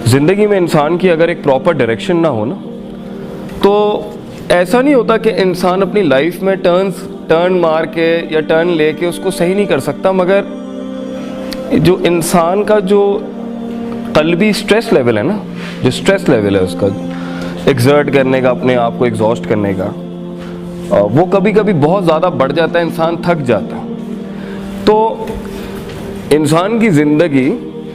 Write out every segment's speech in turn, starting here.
ज़िंदगी में इंसान की अगर एक प्रॉपर डायरेक्शन ना हो ना, तो ऐसा नहीं होता कि इंसान अपनी लाइफ में टर्न मार के या टर्न लेके उसको सही नहीं कर सकता, मगर जो इंसान का जो क़ल्बी स्ट्रेस लेवल है ना, जो स्ट्रेस लेवल है उसका एक्सर्ट करने का, अपने आप को एग्जॉस्ट करने का, वो कभी कभी बहुत ज़्यादा बढ़ जाता है, इंसान थक जाता है। तो इंसान की ज़िंदगी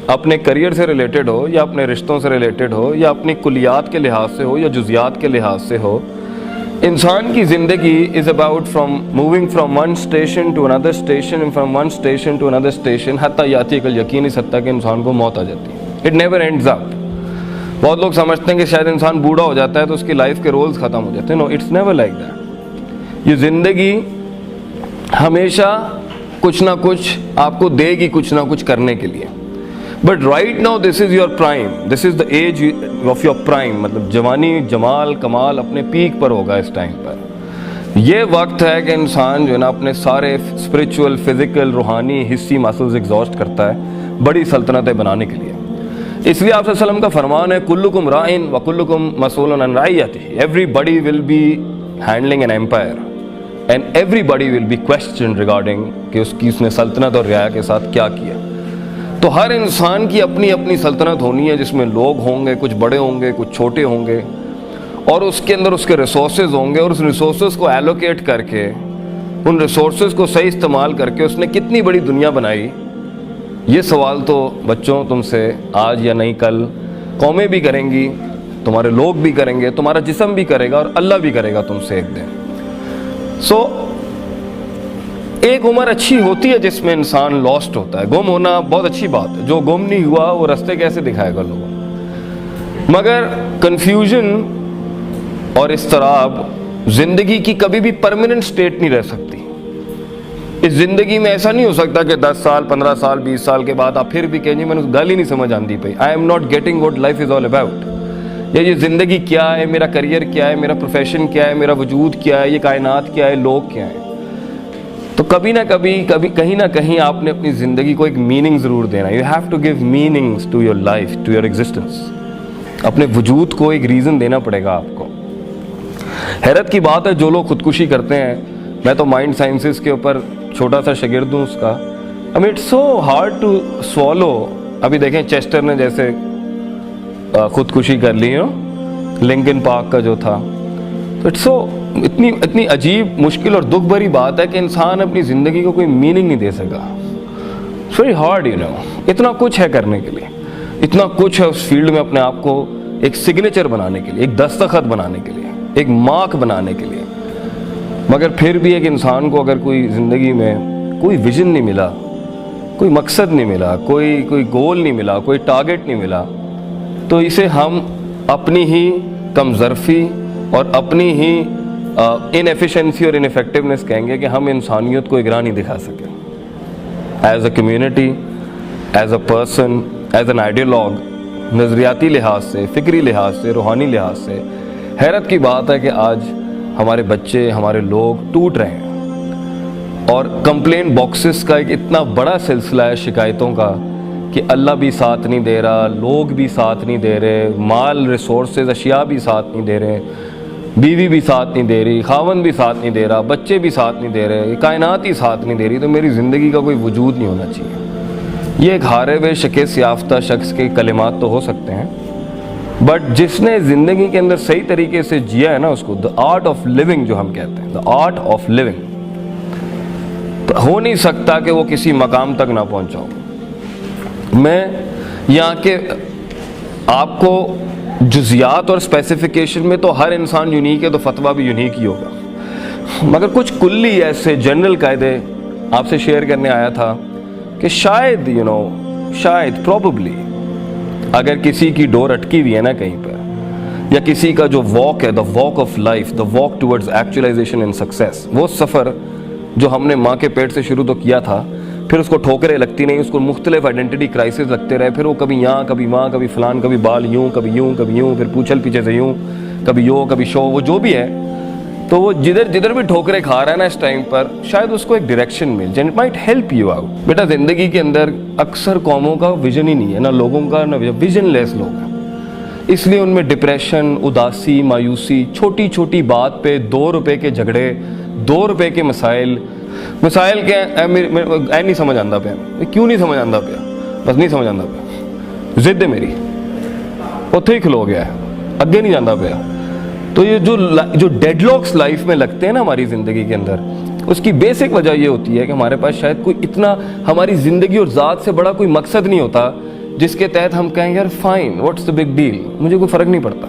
अपने करियर से रिलेटेड हो या अपने रिश्तों से रिलेटेड हो या अपनी कुलियात के लिहाज से हो या जुज़ियात के लिहाज से हो, इंसान की ज़िंदगी is about moving from one station to another station and from one station to another station हत्ता याती कल यकीन, इस हत्ता कि इंसान को मौत आ जाती है। It never ends up. बहुत लोग समझते हैं कि शायद इंसान बूढ़ा हो जाता है तो उसकी लाइफ के रोल्स ख़त्म हो जाते हैं। No, it's never like that. ये ज़िंदगी हमेशा कुछ ना कुछ आपको देगी, कुछ ना कुछ करने के लिए। But right now this is your prime, this is the age of your prime, मतलब जवानी, जमाल, कमाल अपने पीक पर होगा इस टाइम पर। ये वक्त है कि इंसान जो है ना अपने सारे स्पिरिचुअल, फिज़िकल, रूहानी, हिस्सी मसल्स एग्जॉस्ट करता है बड़ी सल्तनतें बनाने के लिए। इसलिए आप सल्लल्लाहु अलैहि वसल्लम का फरमान है, कुल्लुकुम राइन व कुल्लुकुम मसूलन अन रइयतिही। Everybody will be handling an empire and everybody will be question regarding कि उसने सल्तनत और रियाया के साथ क्या किया। तो हर इंसान की अपनी अपनी सल्तनत होनी है, जिसमें लोग होंगे, कुछ बड़े होंगे, कुछ छोटे होंगे, और उसके अंदर उसके रिसोर्सेज होंगे, और उस रिसोर्सेज को एलोकेट करके, उन रिसोर्सेज को सही इस्तेमाल करके उसने कितनी बड़ी दुनिया बनाई। ये सवाल तो बच्चों तुमसे आज या नहीं कल कौमें भी करेंगी, तुम्हारे लोग भी करेंगे, तुम्हारा जिस्म भी करेगा, और अल्लाह भी करेगा तुमसे एक दिन। एक उम्र अच्छी होती है जिसमें इंसान लॉस्ट होता है। गुम होना बहुत अच्छी बात है। जो गुम नहीं हुआ वो रास्ते कैसे दिखाएगा लोगों को। मगर कन्फ्यूजन और इस्तराब ज़िंदगी की कभी भी परमानेंट स्टेट नहीं रह सकती। इस ज़िंदगी में ऐसा नहीं हो सकता कि 10 साल, 15 साल, 20 साल के बाद आप फिर भी कहेंगे मैंने उस गल ही नहीं समझ आती पई, I am not getting what life is all about. ये ज़िंदगी क्या है, मेरा करियर क्या है, मेरा प्रोफेशन क्या है, मेरा वजूद क्या है, ये कायनात क्या है, लोग क्या हैं। तो कभी ना कभी कहीं ना कहीं आपने अपनी ज़िंदगी को एक मीनिंग ज़रूर देना। You have to give meanings to your life, to your existence. अपने वजूद को एक रीज़न देना पड़ेगा आपको। हैरत की बात है जो लोग खुदकुशी करते हैं, मैं तो माइंड साइंसेस के ऊपर छोटा सा शागिर्द हूँ उसका। I mean it's so hard to swallow. अभी देखें चेस्टर ने जैसे खुदकुशी कर ली हो, लिंकन पार्क का जो था, तो इट्स सो इतनी अजीब, मुश्किल और दुख भरी बात है कि इंसान अपनी ज़िंदगी को कोई मीनिंग नहीं दे सका। It's very hard, you know. इतना कुछ है करने के लिए, इतना कुछ है उस फील्ड में अपने आप को एक सिग्नेचर बनाने के लिए, एक दस्तखत बनाने के लिए, एक मार्क बनाने के लिए। मगर फिर भी एक इंसान को अगर कोई ज़िंदगी में कोई विजन नहीं मिला, कोई मकसद नहीं मिला, कोई गोल नहीं मिला, कोई टारगेट नहीं मिला, तो इसे हम अपनी ही कमज़रफ़ी और अपनी ही इनएफिशिएंसी और इनफेक्टिवनेस कहेंगे कि हम इंसानियत को एक राह नहीं दिखा सके। As a community, as a person, as an ideologue, नज़रियाती लिहाज से, फ़िक्री लिहाज से, रूहानी लिहाज से हैरत की बात है कि आज हमारे बच्चे, हमारे लोग टूट रहे हैं। और कंप्लेंट बॉक्सेस का एक इतना बड़ा सिलसिला है शिकायतों का कि अल्लाह भी साथ नहीं दे रहा, लोग भी साथ नहीं दे रहे, माल, रिसोर्सेज, अशिया भी साथ नहीं दे रहे, बीवी भी साथ नहीं दे रही, खावन भी साथ नहीं दे रहा, बच्चे भी साथ नहीं दे रहे, कायनात ही साथ नहीं दे रही, तो मेरी ज़िंदगी का कोई वजूद नहीं होना चाहिए। ये एक हारे हुए शिकस्त याफ्ता शख्स के कलिमात तो हो सकते हैं, बट जिसने ज़िंदगी के अंदर सही तरीके से जिया है ना, उसको द आर्ट ऑफ लिविंग जो हम कहते हैं, द आर्ट ऑफ लिविंग, तो हो नहीं सकता कि वो किसी मकाम तक ना पहुँचा हो। मैं यहाँ के आपको जुज़ियात और स्पेसिफिकेशन में तो हर इंसान यूनिक है, तो फतवा भी यूनिक ही होगा। मगर कुछ कुल्ली ऐसे जनरल कायदे आपसे शेयर करने आया था कि शायद शायद प्रोबेबली अगर किसी की डोर अटकी हुई है ना कहीं पर, या किसी का जो वॉक है, the walk of life, the walk towards actualisation and success, वो सफ़र जो हमने माँ के पेट से शुरू तो किया था, फिर उसको ठोकरें लगती नहीं, उसको मुख्तलिफ आइडेंटिटी क्राइसिस लगते रहे, फिर वो कभी यहाँ, कभी वहाँ, कभी फलान, कभी बाल यूँ, कभी यूँ, कभी यूँ, फिर पूछल पीछे से यूँ, कभी यो, कभी शो, वो जो भी है, तो वो जिधर भी ठोकरें खा रहा है ना इस टाइम पर, शायद उसको एक डायरेक्शन मिल जाए, it might help you out. बेटा ज़िंदगी के अंदर अक्सर कौमों का विजन ही नहीं है, ना लोगों का, ना विजनलेस लोग हैं। اس لیے ان میں ڈپریشن, اداسی, مایوسی, چھوٹی چھوٹی بات پہ 2 روپے کے جھگڑے, 2 روپے کے مسائل کیا اے نہیں سمجھ آتا پیا, کیوں نہیں سمجھ آتا پیا, بس نہیں سمجھ آتا پیا, ضد ہے میری, اتھے ہی کھلو گیا ہے, اگے نہیں جانا پیا. تو یہ جو ڈیڈ لاکس لائف میں لگتے ہیں نا ہماری زندگی کے اندر, اس کی بیسک وجہ یہ ہوتی ہے کہ ہمارے پاس شاید کوئی اتنا ہماری زندگی اور ذات سے بڑا کوئی مقصد نہیں ہوتا جس کے تحت ہم کہیں یار fine, what's the big deal, مجھے کوئی فرق نہیں پڑتا,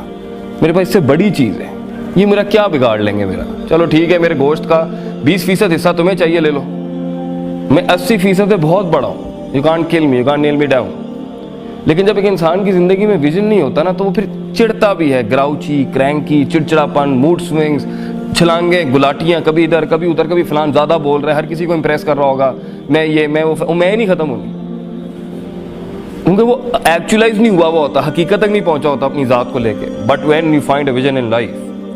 میرے پاس اس سے بڑی چیز ہے, یہ میرا کیا بگاڑ لیں گے میرا, چلو ٹھیک ہے میرے گوشت کا 20% حصہ تمہیں چاہیے لے لو, میں 80% سے بہت بڑا ہوں, you can't kill me, you can't nail me down. لیکن جب ایک انسان کی زندگی میں ویژن نہیں ہوتا نا, تو وہ پھر چڑھتا بھی ہے, گراؤچی, کرینکی, چڑچڑاپن, موڈ سوئنگز, چھلانگیں, گلاٹیاں, کبھی ادھر کبھی ادھر, کبھی فلان زیادہ بول رہا ہے, ہر کسی کو امپریس کر رہا ہوگا, میں یہ میں وہ, میں نہیں ختم ہوں گی, کیونکہ وہ ایکچولائز نہیں ہوا ہوا ہوتا, حقیقت تک نہیں پہنچا ہوتا اپنی ذات کو لے کے. But when you find a vision in life,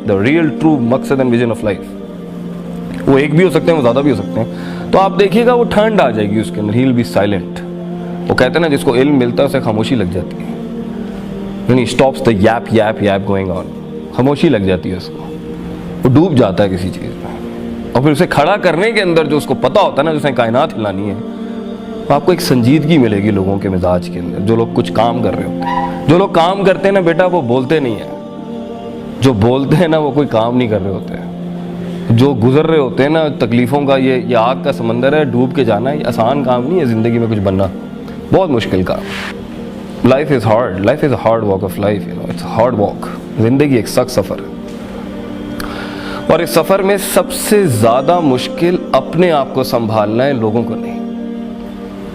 the real true مقصد اینڈ ویژن آف لائف, وہ ایک بھی ہو سکتے ہیں, وہ زیادہ بھی ہو سکتے ہیں, تو آپ دیکھیے گا وہ ٹھنڈ آ جائے گی اس کے اندر, ہی ول بی سائلنٹ. وہ کہتے ہیں نا جس کو علم ملتا ہے اسے خاموشی لگ جاتی ہے, یعنی stops the yep yep yep going on, خاموشی لگ جاتی ہے اس کو, وہ ڈوب جاتا ہے کسی چیز میں, اور پھر اسے کھڑا کرنے کے اندر جو اس کو پتا ہوتا ہے نا, جو اس نے کائنات ہلانی ہے, تو آپ کو ایک سنجیدگی ملے گی لوگوں کے مزاج کے اندر. جو لوگ کچھ کام کر رہے ہوتے ہیں, جو لوگ کام کرتے ہیں نا بیٹا, وہ بولتے نہیں ہیں, جو بولتے ہیں نا وہ کوئی کام نہیں کر رہے ہوتے ہیں, جو گزر رہے ہوتے ہیں نا تکلیفوں کا, یہ آگ کا سمندر ہے, ڈوب کے جانا, یہ آسان کام نہیں ہے زندگی میں کچھ بننا, بہت مشکل کام. Life is hard, life is a hard walk of life, you know, it's hard walk. زندگی ایک سخت سفر ہے, اور اس سفر میں سب سے زیادہ مشکل اپنے آپ کو سنبھالنا ہے, لوگوں کو نہیں.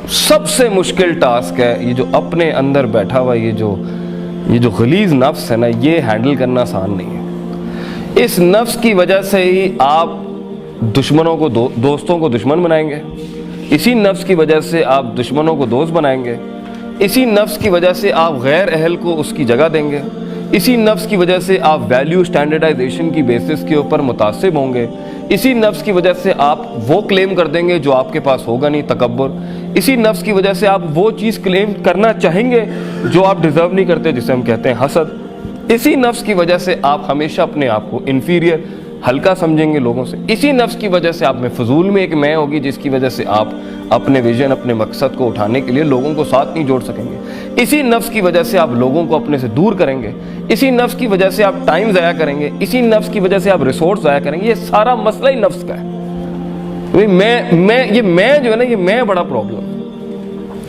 سب سے مشکل ٹاسک ہے یہ جو اپنے اندر بیٹھا ہوا یہ جو غلیظ نفس ہے نا, یہ ہینڈل کرنا آسان نہیں ہے. اس نفس کی وجہ سے ہی آپ دشمنوں کو دوستوں کو دشمن بنائیں گے, اسی نفس کی وجہ سے آپ دشمنوں کو دوست بنائیں گے, اسی نفس کی وجہ سے آپ غیر اہل کو اس کی جگہ دیں گے, اسی نفس کی وجہ سے آپ ویلیو اسٹینڈرڈائزیشن کی بیسس کے اوپر متعصب ہوں گے, اسی نفس کی وجہ سے آپ وہ کلیم کر دیں گے جو آپ کے پاس ہوگا نہیں, تکبر. اسی نفس کی وجہ سے آپ وہ چیز کلیم کرنا چاہیں گے جو آپ ڈیزرو نہیں کرتے, جسے ہم کہتے ہیں حسد. اسی نفس کی وجہ سے آپ ہمیشہ اپنے آپ کو انفیریئر, ہلکا سمجھیں گے لوگوں سے. اسی نفس کی وجہ سے آپ میں فضول میں ایک میں ہوگی, جس کی وجہ سے آپ اپنے ویژن, اپنے مقصد کو اٹھانے کے لیے لوگوں کو ساتھ نہیں جوڑ سکیں گے. اسی نفس کی وجہ سے آپ لوگوں کو اپنے سے دور کریں گے, اسی نفس کی وجہ سے آپ ٹائم ضائع کریں گے, اسی نفس کی وجہ سے آپ ریسورس ضائع کریں گے. یہ سارا مسئلہ ہی نفس کا ہے. میں جو ہے نا, یہ میں بڑا پرابلم.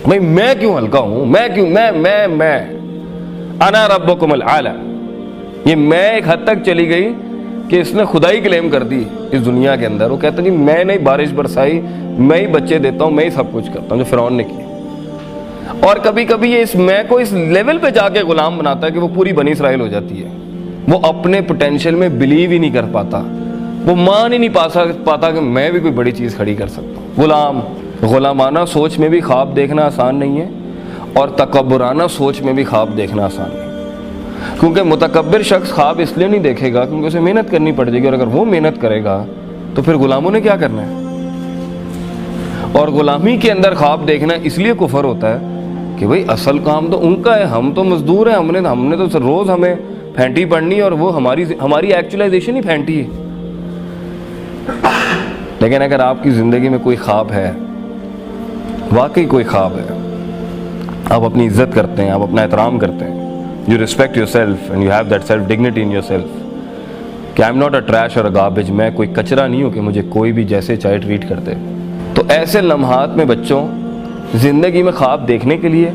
بھائی میں کیوں ہلکا ہوں, میں کیوں میں انا ربکم الاعلی, یہ میں ایک حد تک چلی گئی کہ اس نے خدائی کلیم کر دی اس دنیا کے اندر. وہ کہتا ہے جی میں نے بارش برسائی, میں ہی بچے دیتا ہوں, میں ہی سب کچھ کرتا ہوں, جو فرعون نے کیا. اور کبھی کبھی یہ اس میں کو اس لیول پہ جا کے غلام بناتا ہے کہ وہ پوری بنی اسرائیل ہو جاتی ہے. وہ اپنے پوٹینشیل میں بلیو ہی نہیں کر پاتا, وہ مان ہی نہیں پاتا کہ میں بھی کوئی بڑی چیز کھڑی کر سکتا ہوں. غلامانہ سوچ میں بھی خواب دیکھنا آسان نہیں ہے, اور تکبرانہ سوچ میں بھی خواب دیکھنا آسان نہیں. کیونکہ متکبر شخص خواب اس لیے نہیں دیکھے گا کیونکہ اسے محنت کرنی پڑے گی, اور اگر وہ محنت کرے گا تو پھر غلاموں نے کیا کرنا ہے. اور غلامی کے اندر خواب دیکھنا اس لیے کفر ہوتا ہے کہ بھئی اصل کام تو ان کا ہے, ہم تو مزدور ہیں, ہم نے تو روز ہمیں پھینٹی پڑنی, اور وہ ہماری ایکچولائزیشن ہی پھینٹی ہے. لیکن اگر آپ کی زندگی میں کوئی خواب ہے, واقعی کوئی خواب ہے, آپ اپنی عزت کرتے ہیں, آپ اپنا احترام کرتے ہیں, you respect yourself and you have that self dignity in yourself, کہ I am not a trash or a garbage, میں کوئی کچرا نہیں ہوں کہ مجھے کوئی بھی جیسے چاہے ٹریٹ کرتے. تو ایسے لمحات میں بچوں, زندگی میں خواب دیکھنے کے لیے,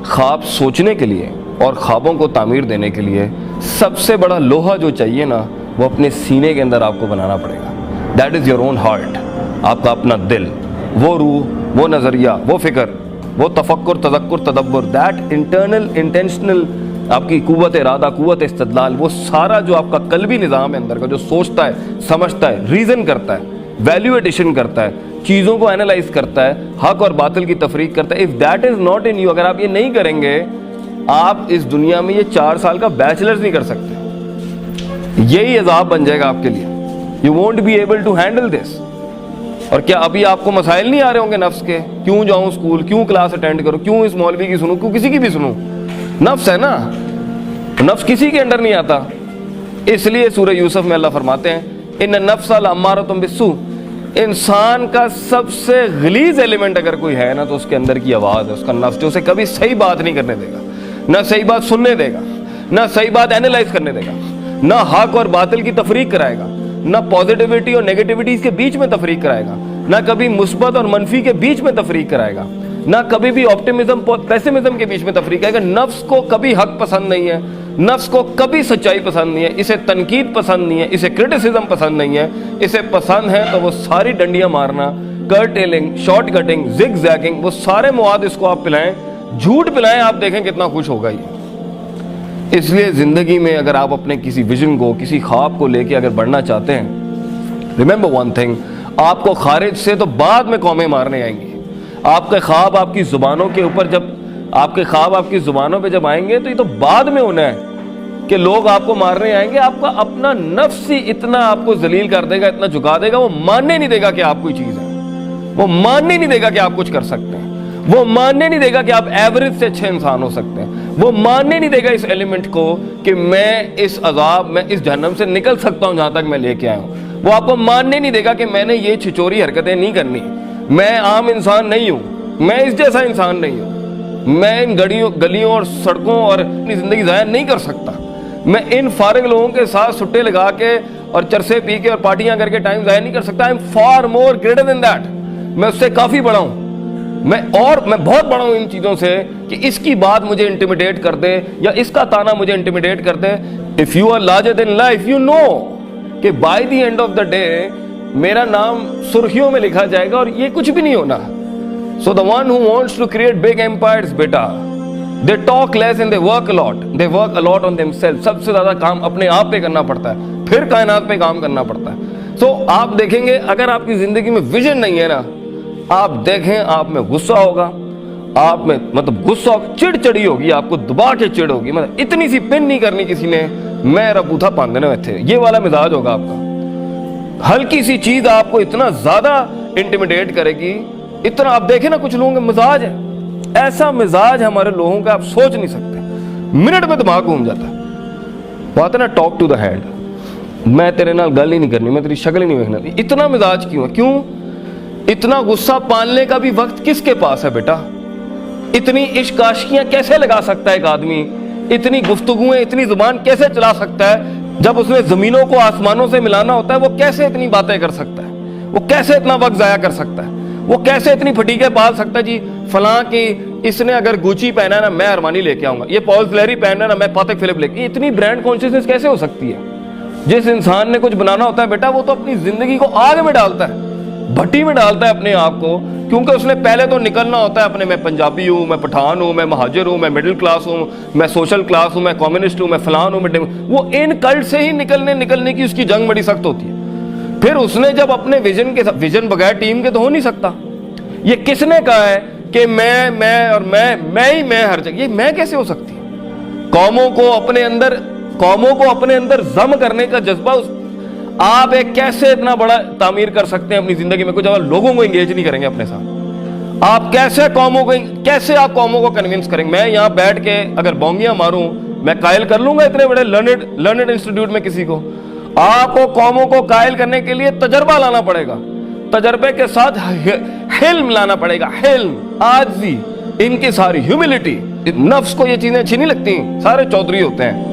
خواب سوچنے کے لیے, اور خوابوں کو تعمیر دینے کے لیے سب سے بڑا لوہا جو چاہیے نا, وہ اپنے سینے کے اندر آپ کو بنانا پڑے گا. That is your own heart, آپ کا اپنا دل, وہ روح, وہ نظریہ, وہ فکر, وہ تفکر, تذکر, تدبر, دیٹ انٹرنل انٹینشنل آپ کی قوت ارادہ, قوت استدلال, وہ سارا جو آپ کا قلبی نظام ہے اندر کا, جو سوچتا ہے, سمجھتا ہے, ریزن کرتا ہے, ویلیو ایڈیشن کرتا ہے, چیزوں کو اینالائز کرتا ہے, حق اور باطل کی تفریق کرتا ہے. If that is not in you, اگر آپ یہ نہیں کریں گے, آپ اس دنیا میں یہ 4 سال کا بیچلرز نہیں کر سکتے. یہی عذاب بن جائے گا آپ کے لیے. You won't be able to handle this. اور کیا ابھی آپ کو مسائل نہیں آ رہے ہوں گے نفس کے, کیوں جاؤں اسکول, کیوں کلاس اٹینڈ کروں, کیوں اس مولوی کی سنوں, کیوں کسی کی بھی سنوں, نفس ہے نا. नफ्स किसी के अंडर नहीं आता। इसलिए सूरह यूसुफ में अल्लाह फरमाते हैं इन्न नफ्स लअम्मारतुम बिस्सू, इंसान का सबसे गलीज एलिमेंट अगर कोई है ना तो उसके अंदर की आवाज़ है, उसका नफ्स, जो उसे कभी सही बात नहीं करने देगा, ना सही बात सुनने देगा, ना सही बात एनालाइज करने देगा, ना हक और बातिल की तफरीक कराएगा, ना पॉजिटिविटी और नेगेटिविटी के बीच में तफरीक कराएगा, ना कभी मुस्बत और मनफी के बीच में तफरीक कराएगा, ना कभी भी ऑप्टिमिज्म पेसिमिज्म के बीच में तफरीक कराएगा। नफ्स को कभी हक पसंद नहीं है, नफ्स को कभी सच्चाई पसंद नहीं है, इसे तनकीद पसंद नहीं है, इसे क्रिटिसिज्म पसंद नहीं है। इसे पसंद है तो वो सारी डंडियां मारना, curtailing, short cutting, zigzagging, वो सारे मवाद इसको आप पिलाएं, झूठ पिलाएं, आप देखें कितना खुश होगा ये। इसलिए ज़िंदगी में अगर आप अपने किसी विजन को, किसी ख्वाब को लेके अगर बढ़ना चाहते हैं, रिमेंबर वन थिंग, आपको खारिज से तो बाद में कौमें मारने आएंगी। आपके ख्वाब आपकी ज़ुबानों के ऊपर जब आपके ख्वाब आपकी ज़ुबानों पे जब आएंगे तो ये तो बाद में होना है कि लोग आपको मारने आएंगे। आपका अपना नफ्स ही इतना आपको जलील कर देगा, इतना झुका देगा, वो मानने नहीं देगा कि आप कोई चीज़ है, वो मानने नहीं देगा कि आप कुछ कर सकते हैं, वो मानने नहीं देगा कि आप एवरेज से अच्छे इंसान हो सकते हैं, वो मानने नहीं देगा इस एलिमेंट को कि मैं इस अजाब में, इस जहन्नम से निकल सकता हूँ जहाँ तक मैं लेके आया हूँ। वो आपको मानने नहीं देगा कि मैंने ये छिचोरी हरकतें नहीं करनी, मैं आम इंसान नहीं हूँ, मैं इस जैसा इंसान नहीं हूँ, मैं इन गलियों और सड़कों और अपनी ज़िंदगी ज़ाया नहीं कर सकता, मैं इन फारिग लोगों के साथ सुट्टे लगा के और चरसे पी के और पार्टियां करके टाइम ज़ाया नहीं कर सकता। I am far more greater than that, मैं उससे काफ़ी बड़ा हूँ, मैं बहुत बड़ा हूँ इन चीज़ों से कि इसकी बात मुझे इंटिमिडेट कर दे या इसका ताना मुझे इंटिमिडेट कर दे। If you are larger than life, you know कि by the end of the day मेरा नाम सुर्खियों में लिखा जाएगा और ये कुछ भी नहीं होना। So the one who wants to create big empires, बेटा, they talk less and they work a lot. They work a lot on themselves. सबसे ज़्यादा काम अपने आप पे करना पड़ता है, फिर कायनात पे काम करना पड़ता है। So आप देखेंगे अगर आपकी ज़िंदगी में विजन नहीं है ना, आप देखें आप में गुस्सा होगा, आप में मतलब गुस्सा, चिड़चिड़ी होगी, आपको दबा के चिड़ होगी, मतलब इतनी सी पिन नहीं करनी किसी ने, मैं रबूथा पांदने में थे, ये वाला मिजाज होगा आपका। हल्की सी चीज़ आपको इतना ज़्यादा इंटिमिडेट करेगी, इतना। आप देखें ना कुछ लोगों का मिजाज है, ऐसा मिजाज हमारे लोगों का आप सोच नहीं सकते, मिनट में दिमाग घूम जाता है। बात है ना टॉक टू द हैंड, मैं तेरे नाल गल ही नहीं करनी, मैं तेरी शक्ल ही नहीं देखना, इतना मिजाज क्यों है? क्यों इतना गुस्सा पालने का भी वक्त किसके पास है बेटा? इतनी इश्क आशिकियां कैसे लगा सकता है एक आदमी? इतनी गुफ्तगुएं, इतनी जुबान कैसे चला सकता है? जब उसने जमीनों को आसमानों से मिलाना होता है, वो कैसे इतनी बातें कर सकता है? वो कैसे इतना वक्त जाया कर सकता है? वो कैसे इतनी फटीके पाल सकता है? जी फलां की इसने अगर गुची पहना है ना, मैं अरमानी लेके आऊंगा, ये पॉल फ्लेरी पहना है ना, मैं पातेक फिलिप लेके। इतनी ब्रांड कॉन्शियसनेस कैसे हो सकती है? जिस इंसान ने कुछ बनाना होता है बेटा, वो तो अपनी जिंदगी को आग में डालता है, भट्टी में डालता है अपने आप को, क्योंकि उसने पहले तो निकलना होता है अपने, मैं पंजाबी हूँ, मैं पठान हूँ, मैं महाजिर हूँ, मैं मिडिल क्लास हूँ, मैं सोशल क्लास हूँ, मैं कम्युनिस्ट हूँ, मैं फलान हूँ, मैं वो इन कल्ट से ही निकलने की उसकी जंग बड़ी सख्त होती है। फिर उसने जब अपने विजन बगैर टीम के तो हो नहीं सकता। ये किसने कहा है कि मैं और मैं हर जगह? ये मैं कैसे हो सकती है? कौमों को अपने अंदर जम करने का जज्बा, आप एक कैसे इतना बड़ा तामीर कर सकते हैं अपनी जिंदगी में? कुछ अगर लोगों को एंगेज नहीं करेंगे अपने साथ, आप कैसे आप कौमों को कन्विंस करेंगे? मैं यहाँ बैठ के अगर बोंगियां मारूं, मैं कायल कर लूंगा इतने बड़े लर्नेड इंस्टीट्यूट में किसी को? आपको कौमों को कायल करने के लिए तजर्बा लाना पड़ेगा, तजर्बे के साथ हिल्म लाना पड़ेगा, हिल्म, आजी, इनकी सारी ह्यूमिलिटी। नफ्स को ये चीजें अच्छी नहीं लगती, सारे चौधरी होते हैं,